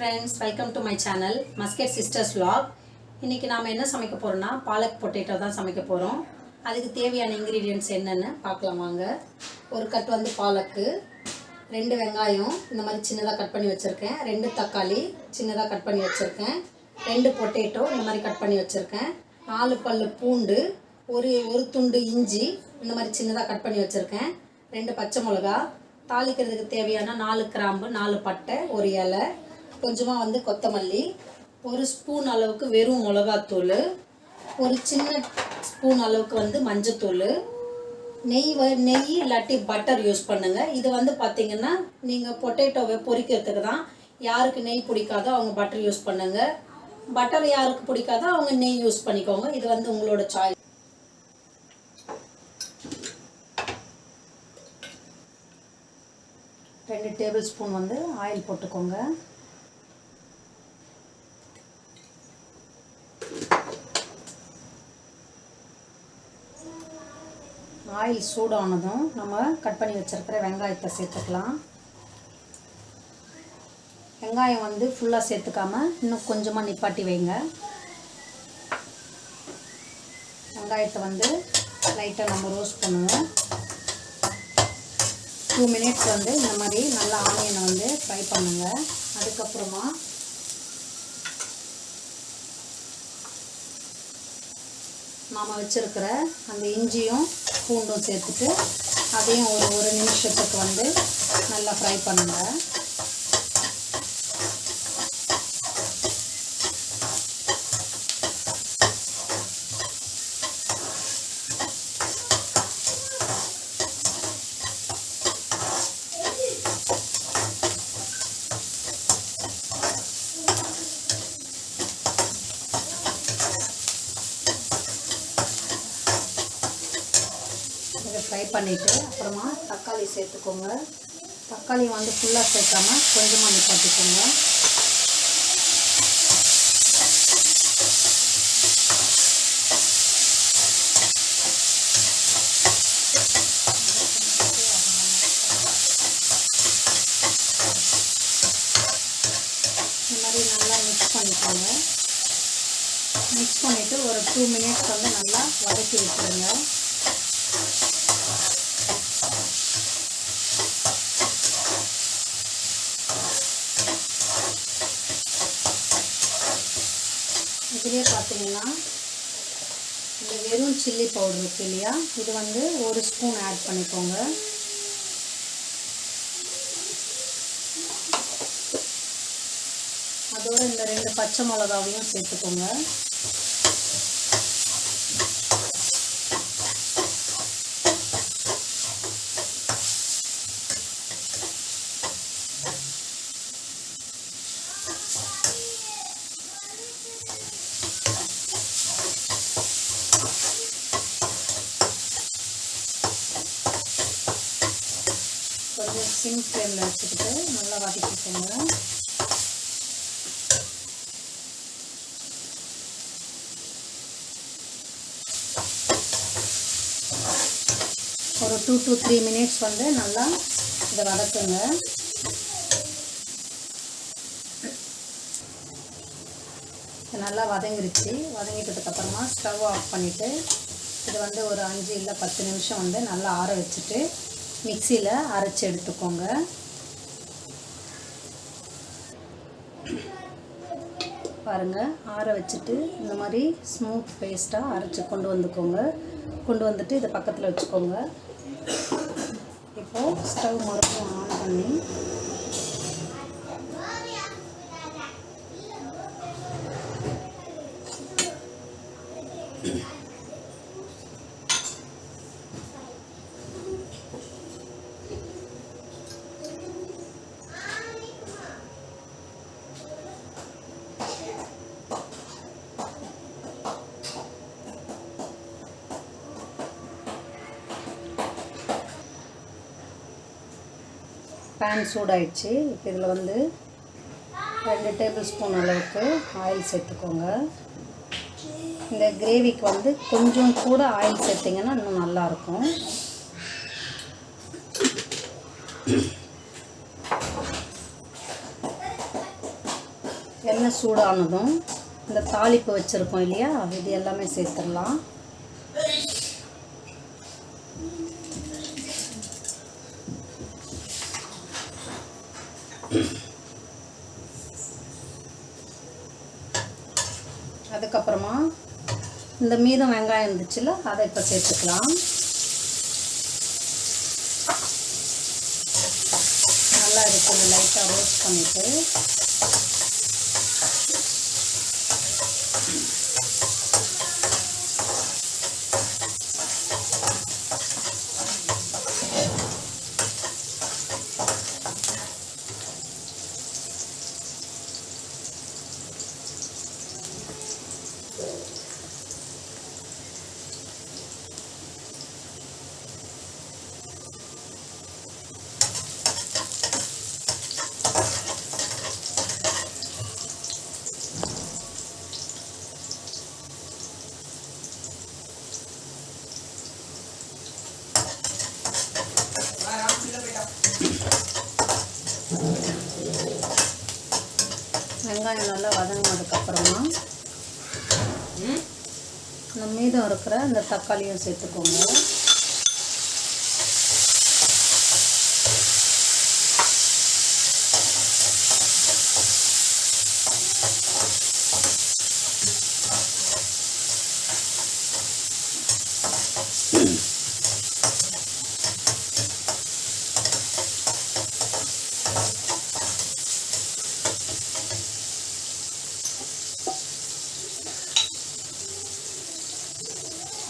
friends, welcome to my channel Muscat Sisters Vlog. இன்னைக்கு நாம என்ன சமைக்க போறோம்னா பாலக் பொட்டேட்டோ தான் சமைக்க போறோம். அதுக்கு தேவையான ingredients என்னன்னு பார்க்கலாம் வாங்க. ஒரு கட் வந்து பாலக்கு, 2 வெங்காயம் இந்த மாதிரி சின்னதா கட் பண்ணி வச்சிருக்கேன், 2 தக்காளி சின்னதா கட் பண்ணி வச்சிருக்கேன், 2 பொட்டேட்டோ இந்த மாதிரி கட் பண்ணி வச்சிருக்கேன், 4 பல்லு பூண்டு, ஒரு துண்டு இஞ்சி இந்த மாதிரி சின்னதா கட் பண்ணி வச்சிருக்கேன், 2 பச்சை மிளகாய், தாளிக்கிறதுக்கு தேவையான 4 கிராம்பு, 4 பட்டை, ஒரு இலை, கொஞ்சமாக வந்து கொத்தமல்லி, ஒரு ஸ்பூன் அளவுக்கு வெறும் மிளகாத்தூள், ஒரு சின்ன ஸ்பூன் அளவுக்கு வந்து மஞ்சத்தூள், நெய் இல்லாட்டி பட்டர் யூஸ் பண்ணுங்கள். இது வந்து பார்த்திங்கன்னா நீங்கள் பொட்டேட்டோவை பொரிக்கிறதுக்கு தான். யாருக்கு நெய் பிடிக்காதோ அவங்க பட்டர் யூஸ் பண்ணுங்கள், பட்டர் யாருக்கு பிடிக்காதோ அவங்க நெய் யூஸ் பண்ணிக்கோங்க. இது வந்து உங்களோட சாய்ஸ். 2 டேபிள் ஸ்பூன் வந்து ஆயில் போட்டுக்கோங்க. ஆயில் சூடானதும் நம்ம கட் பண்ணி வச்சிருக்கிற வெங்காயத்தை சேர்த்துக்கலாம். வெங்காயம் வந்து ஃபுல்லாக சேர்த்துக்காம இன்னும் கொஞ்சமாக நிப்பாட்டி வைங்க. வெங்காயத்தை வந்து லைட்டாக நம்ம ரோஸ்ட் பண்ணுவோம். 2 மினிட்ஸ் வந்து இந்த மாதிரி நல்லா ஆனியனை வந்து ஃப்ரை பண்ணுங்கள். அதுக்கப்புறமா நாம் வச்சுருக்கிற அந்த இஞ்சியும் பூண்டும் சேர்த்துட்டு அதையும் ஒரு நிமிஷத்துக்கு வந்து நல்லா ஃப்ரை பண்ணுங்கள். இதை ஃப்ரை பண்ணிவிட்டு அப்புறமா தக்காளி சேர்த்துக்கோங்க. தக்காளி வந்து ஃபுல்லாக சேர்க்காம கொஞ்சமாக நிப்பாட்டிக்கோங்க. இந்த மாதிரி நல்லா மிக்ஸ் பண்ணிக்கோங்க. மிக்ஸ் பண்ணிவிட்டு ஒரு 2 மினிட்ஸ் வந்து நல்லா வதக்கி விட்டுருங்க. இதுலேயே பார்த்தீங்கன்னா இந்த வெறும் சில்லி பவுடர் இருக்கு இல்லையா, இது வந்து 1 ஸ்பூன் ஆட் பண்ணிக்கோங்க. அதோடு இந்த 2 பச்சை மிளகாவையும் சேர்த்துக்கோங்க. கொஞ்சம் சிம் ஃப்ளேமில் வச்சுக்கிட்டு நல்லா வதக்கிக்கோங்க. ஒரு 2 to 3 மினிட்ஸ் வந்து நல்லா இதை வதக்குங்க. நல்லா வதங்கிருச்சு. வதங்கிட்டதுக்கப்புறமா ஸ்டவ் ஆஃப் பண்ணிவிட்டு இது வந்து ஒரு 5 இல்லை 10 நிமிஷம் வந்து நல்லா ஆற வச்சுட்டு மிக்சியில் அரைச்சி எடுத்துக்கோங்க. பாருங்கள், ஆற வச்சுட்டு இந்த மாதிரி ஸ்மூத் பேஸ்ட்டாக அரைச்சி கொண்டு வந்துட்டு இதை பக்கத்தில் வச்சுக்கோங்க. இப்போது ஸ்டவ் மறுபடியும் ஆன் பண்ணி பேன் சூடாயிடுச்சு. இப்போ இதில் வந்து 2 டேபிள் ஸ்பூன் அளவுக்கு ஆயில் சேர்த்துக்கோங்க. இந்த கிரேவிக்கு வந்து கொஞ்சம் கூட ஆயில் சேர்த்திங்கன்னா இன்னும் நல்லாயிருக்கும். எண்ணெய் சூடானதும் இந்த தாளிப்பு வச்சுருக்கோம் இல்லையா, இது எல்லாமே சேர்த்துடலாம். அதுக்கப்புறமா இந்த மீதம் வெங்காயம் இருந்துச்சுல, அதை இப்போ சேர்த்துக்கலாம். நல்லா இருக்குது, லைட்டாக ரோஸ்ட் பண்ணிவிட்டு வெங்காயம் நல்லா வதங்கினதுக்கப்புறமா இந்த மீதம் இருக்கிற இந்த தக்காளியும் சேர்த்துக்கோங்க.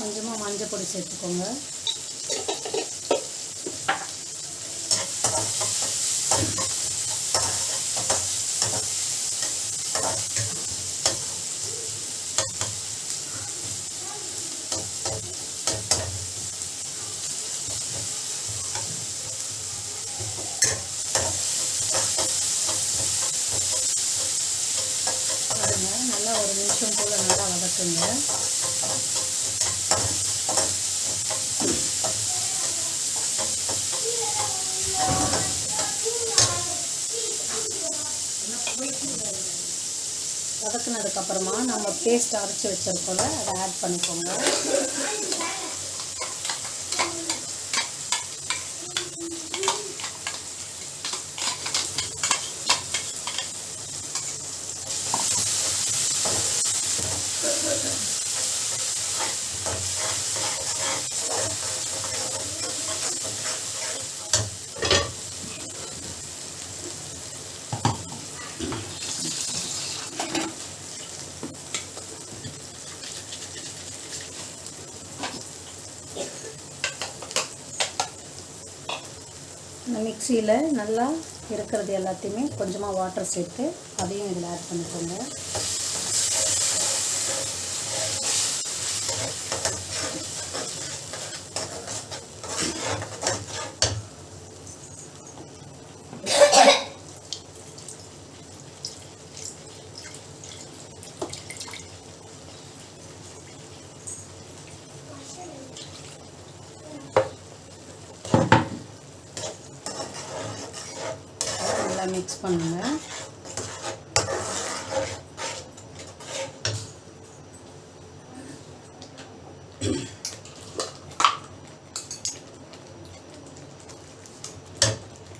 கொஞ்சமாக மஞ்சள் பொடி சேர்த்துக்கோங்க. பாருங்க, நல்லா ஒரு நிமிஷம் போல் நல்லா வதக்குங்க. வதக்குனதுக்கப்புறமா நம்ம பேஸ்ட் அரைச்சி வச்சுருக்கோம்ல, அதை ஆட் பண்ணிக்கோங்க. இந்த மிக்சியில் நல்லா இருக்கிறது எல்லாத்தையுமே கொஞ்சமாக வாட்டர் சேர்த்து அதையும் இதில் ஆட் பண்ணிக்கோங்க. மிக்ஸ் பண்ணுங்க.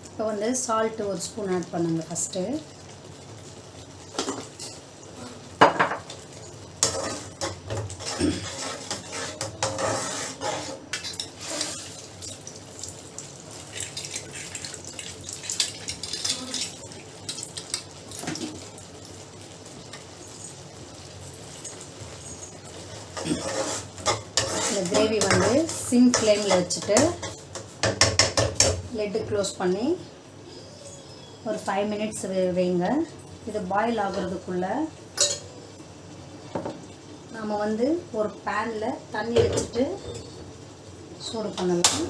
இப்போ வந்து சால்ட் ஒரு ஸ்பூன் ஆட் பண்ணுங்க ஃபஸ்ட்டு. இந்த கிரேவி வந்து சிம் ஃப்ளேமில் வச்சுட்டு லிட்டு க்ளோஸ் பண்ணி ஒரு 5 மினிட்ஸ் வைங்க. இது பாயில் ஆகுறதுக்குள்ளே நாம் வந்து ஒரு பேனில் தண்ணி வச்சுட்டு சூடு பண்ணலாம்.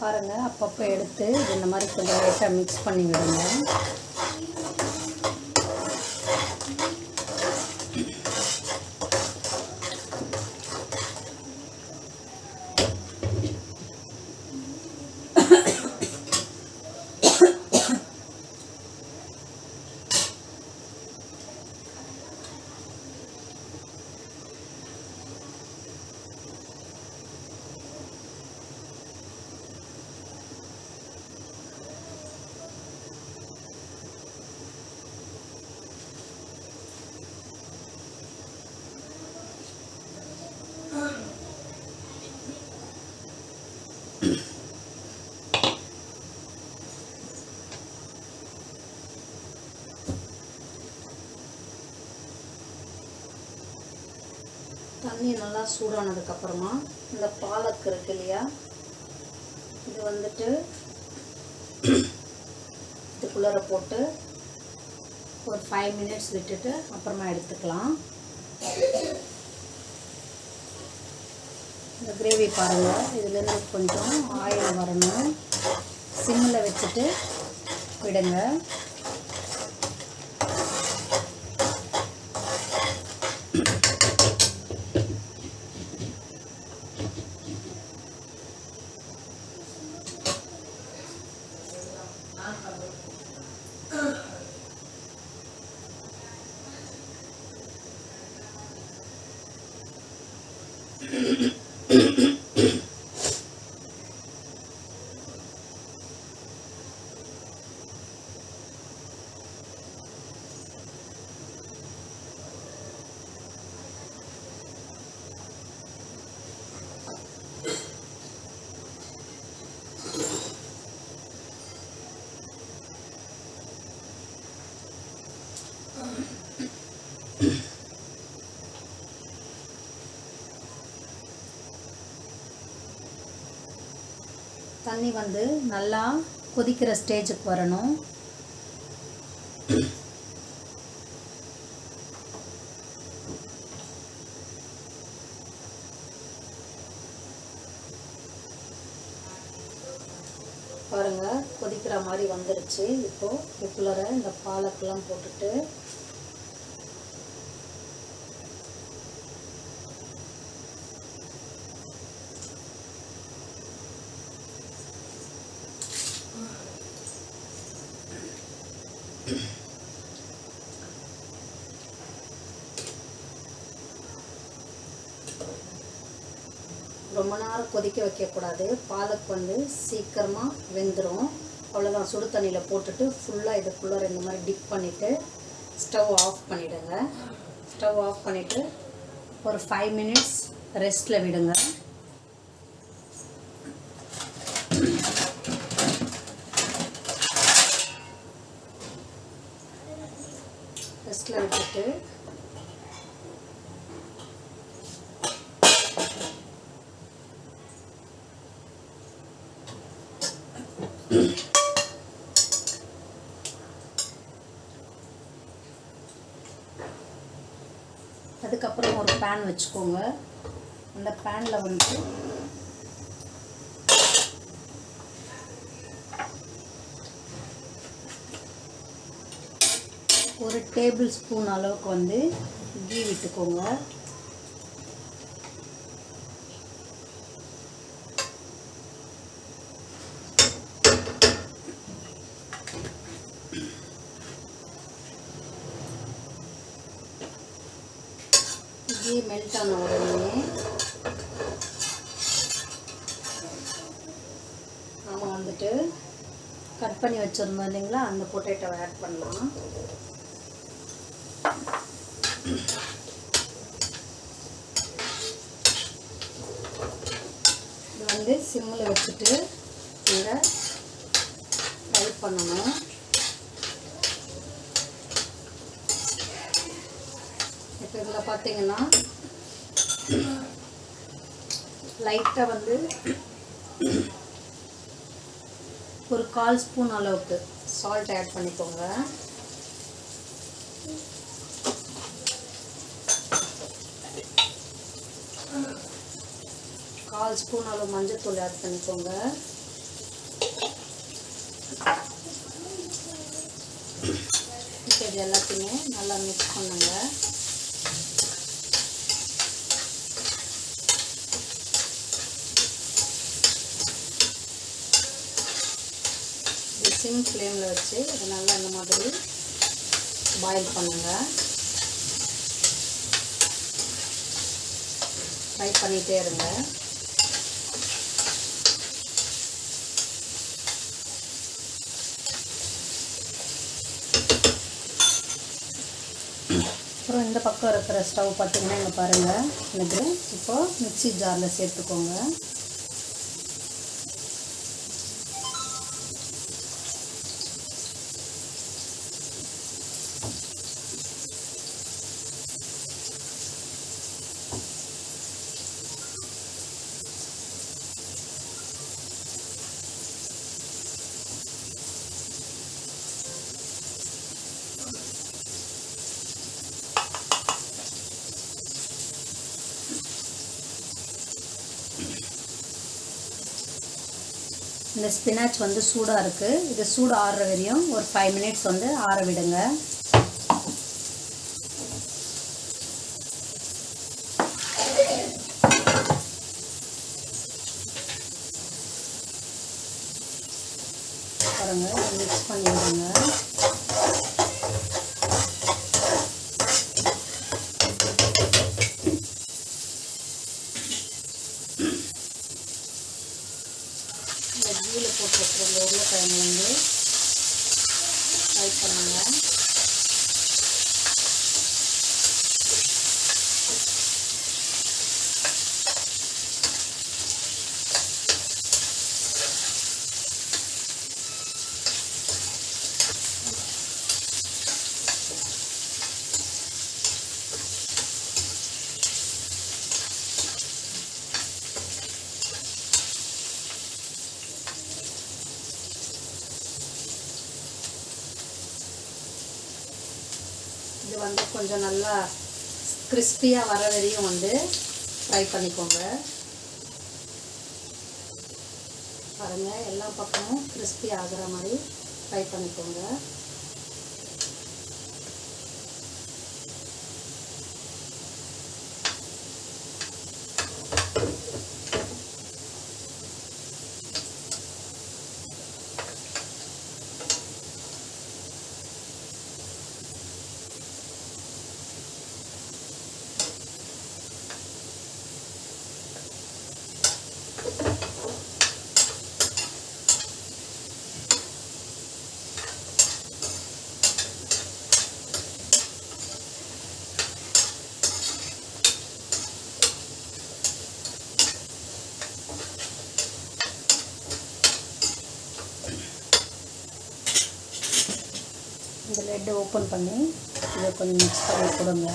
பாருங்கள், அப்பப்போ எடுத்து இந்த மாதிரி கொஞ்சம் லைட்டாக மிக்ஸ் பண்ணி விடுங்க. தண்ணி நல்லா சூடானதுக்கப்புறமா இந்த பாலக் இருக்கு இல்லையா, இது வந்துட்டு இதுக்குள்ளார போட்டு ஒரு 5 minutes விட்டுட்டு அப்புறமா எடுத்துக்கலாம். இந்த கிரேவி பாருங்கள், இதுலேருந்து கொஞ்சம் ஆயில் வரணும். சிம்மில் வச்சுட்டு விடுங்க. தண்ணி வந்து நல்லா கொதிக்கிற ஸ்டேஜுக்கு வரணும். பாருங்கள், கொதிக்கிற மாதிரி வந்துருச்சு. இப்போது இதுக்குள்ளார இந்த பாலக்கெல்லாம் போட்டுட்டு ரொம்ப நேரம் கொதிக்க வைக்கக்கூடாது. பாலக் வந்து சீக்கிரமாக வெந்துடும். அவ்வளோதான். சுடு தண்ணியில் போட்டுட்டு ஃபுல்லாக இதுக்குள்ளே இந்த மாதிரி டிப் பண்ணிவிட்டு ஸ்டவ் ஆஃப் பண்ணிவிடுங்க. ஸ்டவ் ஆஃப் பண்ணிவிட்டு ஒரு 5 minutes ரெஸ்ட்டில் விடுங்க. ரெஸ்ட்டில் விட்டுட்டு அதுக்கப்புறம் ஒரு பேன் வச்சுக்கோங்க. அந்த பேனில் வந்து ஒரு டேபிள் ஸ்பூன் அளவுக்கு வந்து கீ விட்டுக்கோங்க. கீ மெல்ட் ஆன உடனே நம்ம வந்துட்டு கட் பண்ணி வச்சுருந்தோம் இல்லைங்களா, அந்த பொட்டேட்டோவை ஆட் பண்ணலாம். இது வந்து சிம்மில் வச்சுட்டு இதை ஃப்ரை பண்ணணும். இப்போ இதில் பார்த்தீங்கன்னா லைட்டாக வந்து ஒரு 1/4 ஸ்பூன் அளவுக்கு சால்ட் ஆட் பண்ணிக்கோங்க. கால் ஸ்பூன் அளவு மஞ்சள் தூள் ஆட் பண்ணிக்கோங்க. இப்போ இது எல்லாத்தையுமே நல்லா மிக்ஸ் பண்ணுங்க. சிம் ஃப்ளேமில் வச்சு இதை நல்லா இந்த மாதிரி பாயில் பண்ணுங்கள். ஃப்ரை பண்ணிகிட்டே இருங்க. அப்புறம் இந்த பக்கம் இருக்கிற ஸ்டவ் பார்த்திங்கன்னா இங்கே பாருங்கள், இது இப்போது மிக்ஸி ஜாரில் சேர்த்துக்கோங்க. இந்த ஸ்பினாச் வந்து சூடாக இருக்குது. இது சூடு ஆறுற வரையும் ஒரு 5 மினிட்ஸ் வந்து ஆற விடுங்க. பாருங்கள், மிக்ஸ் பண்ணி விடுங்க. கீழே போட்டுருக்கிற இந்த உருளைக்கிழங்கு வந்து ஃப்ரை பண்ணுங்க. இது வந்து கொஞ்சம் நல்லா கிறிஸ்பியாக வர வரையும் வந்து ஃப்ரை பண்ணிக்கோங்க. பாருங்கள், எல்லா பக்கமும் கிறிஸ்பி ஆகிற மாதிரி ஃப்ரை பண்ணிக்கோங்க. இந்த லெட்டை ஓப்பன் பண்ணி இதை கொஞ்சம் மிக்ஸ் பண்ணி கொடுங்க.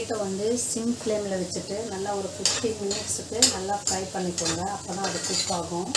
பொட்டேட்டோ வந்து சிம் ஃப்ளேமில் வச்சுட்டு நல்லா ஒரு 15 மினிட்ஸுக்கு நல்லா ஃப்ரை பண்ணிக்கோங்க. அப்போ தான் அது குக் ஆகும்.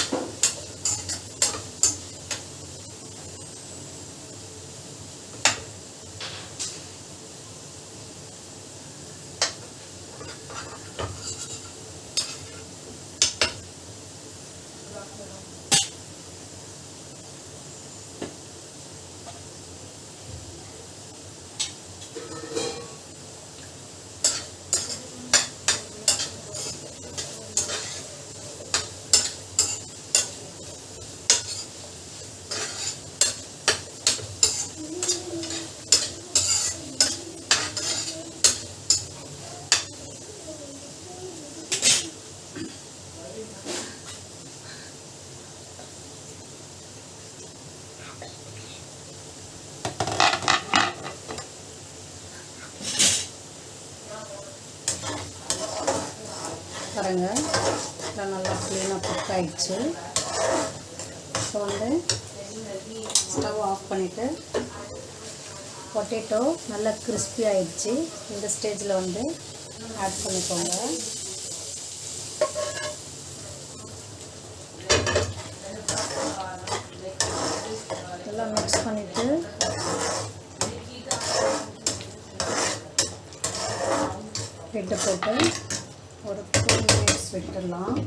பாருங்க, நல்லா க்ளீனாக குக் ஆகிடுச்சு. ஸோ வந்து ஸ்டவ் ஆஃப் பண்ணிவிட்டு பொட்டேட்டோ நல்லா கிறிஸ்பி ஆகிடுச்சு. இந்த ஸ்டேஜில் வந்து ஆட் பண்ணிக்கோங்க. எல்லாம் மிக்ஸ் பண்ணிவிட்டு லிட்டை போட்டு ஒரு 2 மினிட்ஸ் விட்டுடலாம்.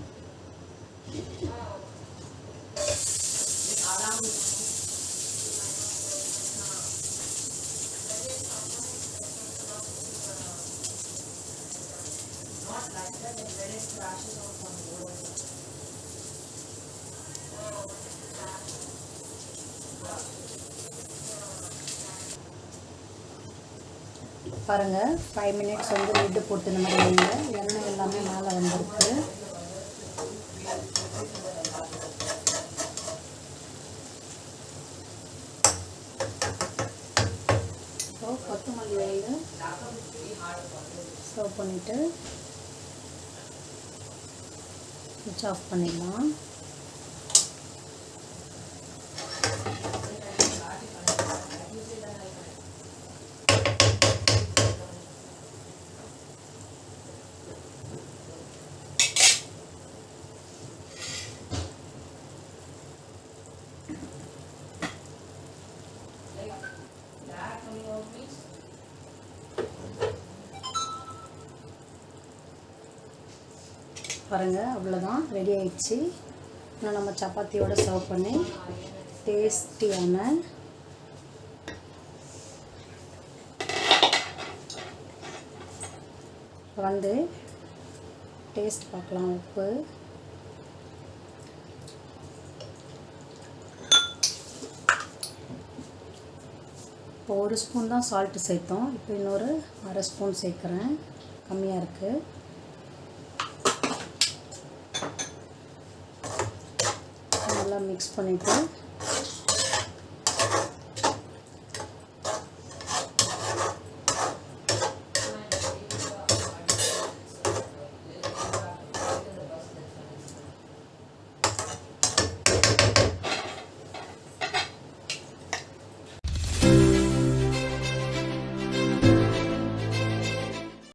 பாருங்கள், 5 மினிட்ஸ் வந்து லிட்டு போட்டு இந்த மாதிரி வைங்க. எண்ணெய் எல்லாமே மேலே வந்திருக்கு. ஸோ கொத்தமல்லி இலையை சர்வ் பண்ணிவிட்டு ஸ்விட்ச் ஆஃப் பண்ணிடலாம். பாருங்கள், அவ்வளோதான், ரெடி ஆயிடுச்சு. இன்னும் நம்ம சப்பாத்தியோடு சர்வ் பண்ணி டேஸ்டியான வந்து டேஸ்ட் பார்க்கலாம். உப்பு, இப்போ 1 ஸ்பூன் தான் சால்ட்டு சேர்த்தோம். இப்போ இன்னொரு 1/2 ஸ்பூன் சேர்க்குறேன், கம்மியாக இருக்குது. நல்லா மிக்ஸ் பண்ணிவிட்டு